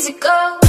easy go.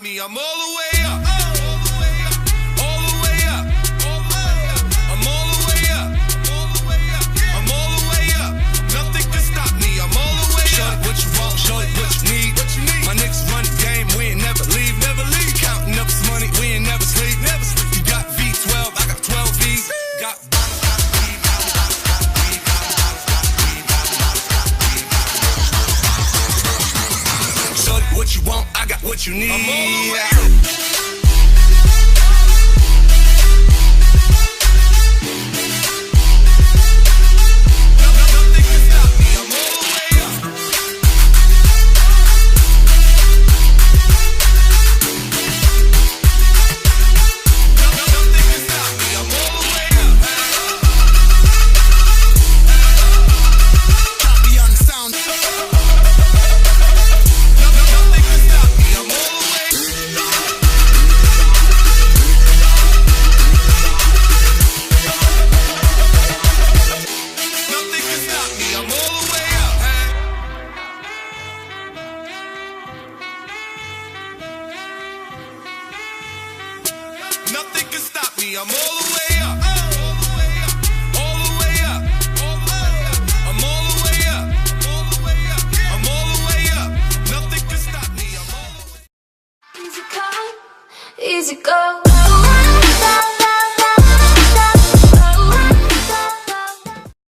Me, I'm all the way up, all the way up, all the way up, all the way up. I'm all the way up, all the way up, I'm all the way up. Nothing can stop me, I'm all the way up. Show it what you want, show it what you need. My niggas run the game, we ain't never leave, never leave. Counting up this money, we ain't never sleep, never sleep. You got V12, I got 12 V's. Got show it what you want, I got what you need. I'm all the way up. Nothing can stop me. I'm all the way up.